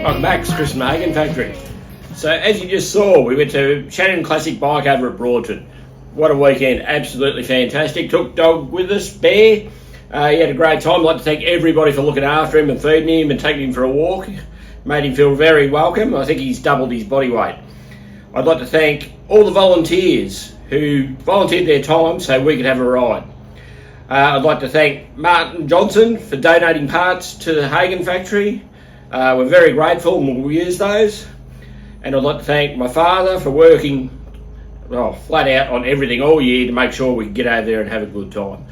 Welcome back, it's Chris from the Hagon factory. So as you just saw, we went to Shannons Classic Bike over at Broadford. What a weekend, absolutely fantastic. Took dog with us, Bear. He had a great time. I'd like to thank everybody for looking after him and feeding him and taking him for a walk. Made him feel very welcome. I think he's doubled his body weight. I'd like to thank all the volunteers who volunteered their time so we could have a ride. I'd like to thank Martin Johnson for donating parts to the Hagon factory. We're very grateful and we'll use those. And I'd like to thank my father for working flat out on everything all year to make sure we can get over there and have a good time.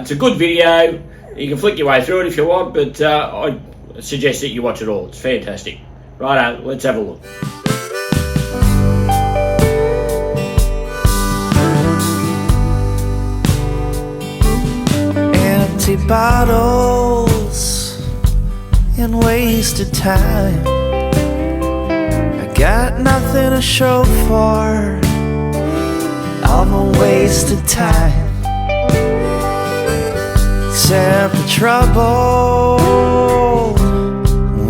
It's a good video. You can flick your way through it if you want, but I suggest that you watch it all. It's fantastic. Righto, let's have a look. Empty bottles and wasted time. I got nothing to show for all my wasted time, except the trouble,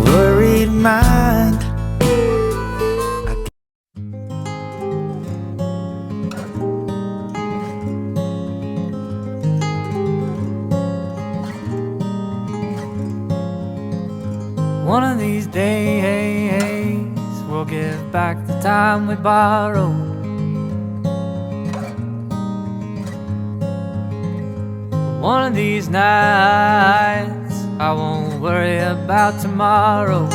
worried mind. One of these days we'll give back the time we borrowed. One of these nights I won't worry about tomorrow.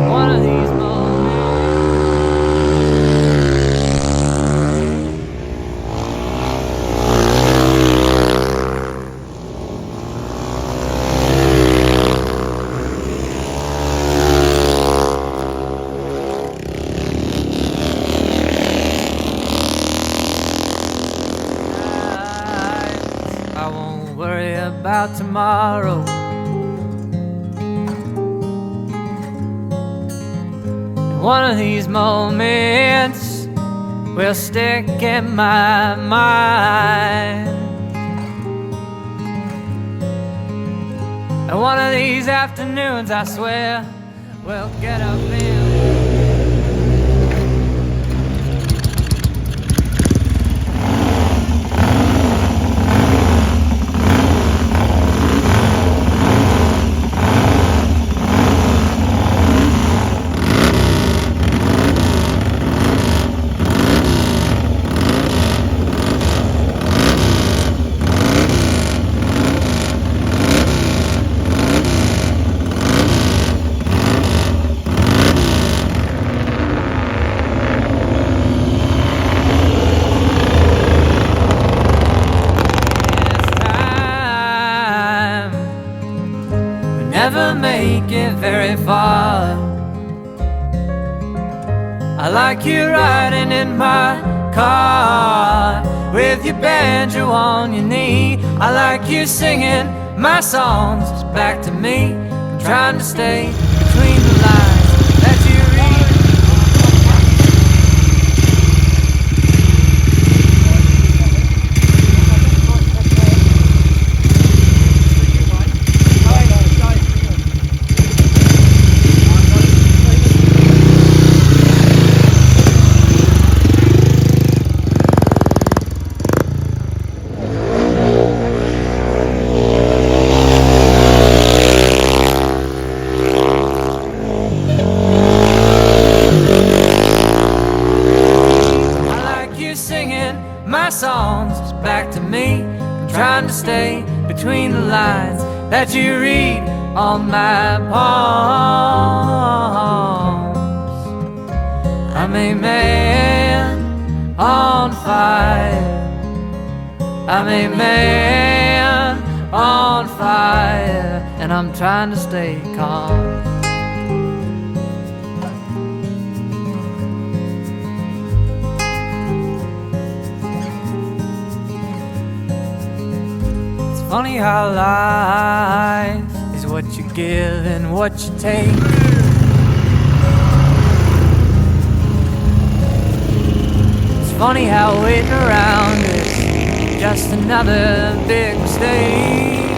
One of these I won't worry about tomorrow. And one of these moments will stick in my mind. And one of these afternoons, I swear, we'll get up in. Never make it very far. I like you riding in my car with your banjo on your knee. I like you singing my songs back to me. I'm trying to stay between the lines that you read. My songs back to me. I'm trying to stay between the lines that you read on my palms. I'm a man on fire. I'm a man on fire, and I'm trying to stay calm. Funny how life is what you give and what you take. It's funny how waiting around is just another big mistake.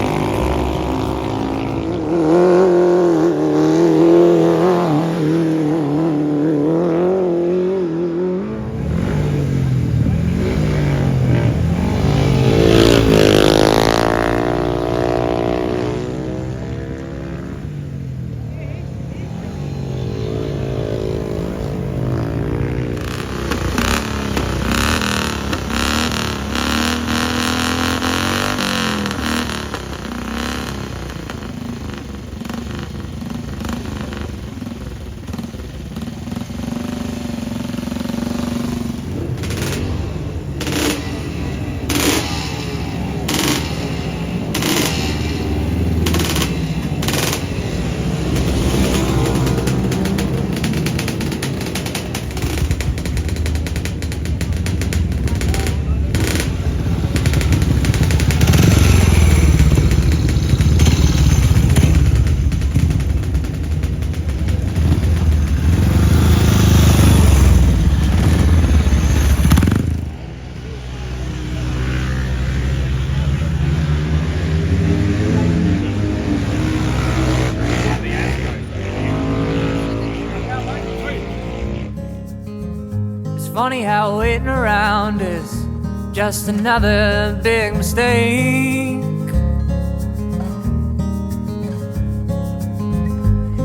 funny how waiting around is just another big mistake.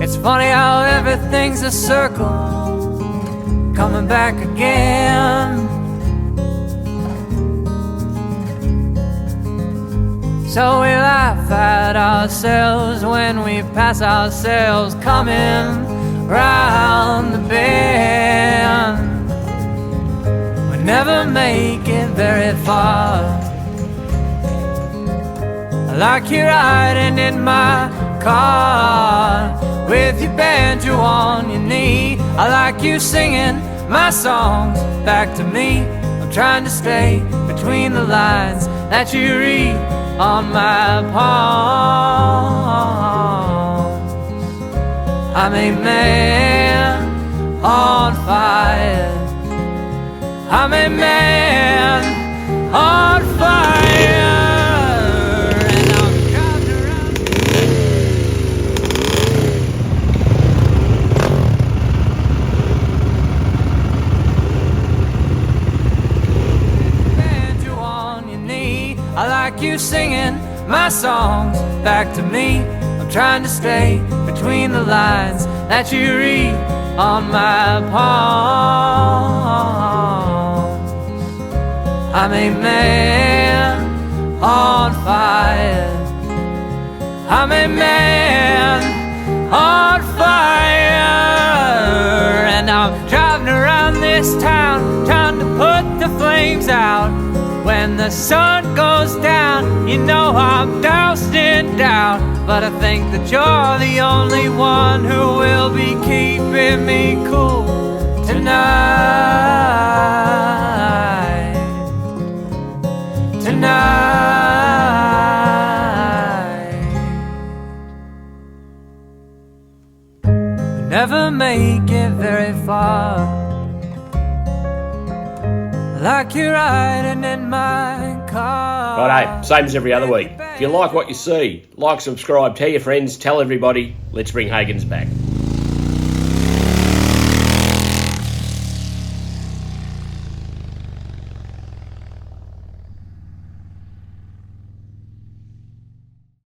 It's funny how everything's a circle, coming back again. So we laugh at ourselves when we pass ourselves coming round the bend. We never make it very far. I like you riding in my car with your banjo on your knee. I like you singing my songs back to me. I'm trying to stay between the lines that you read on my palms. I'm a man on fire. I'm a man on fire. And I'm driving around. Banjo on your knee. I like you singing my songs back to me. I'm trying to stay between the lines that you read on my palms. I'm a man on fire. I'm a man on fire. And I'm driving around this town trying to put the flames out. When the sun goes down, you know I'm doused in doubt. But I think that you're the only one who will be keeping me cool tonight. Tonight. We never make it very far. Like you're riding in my car. Righto, same as every other week. If you like what you see, like, subscribe, tell your friends, tell everybody. Let's bring Hagon's back.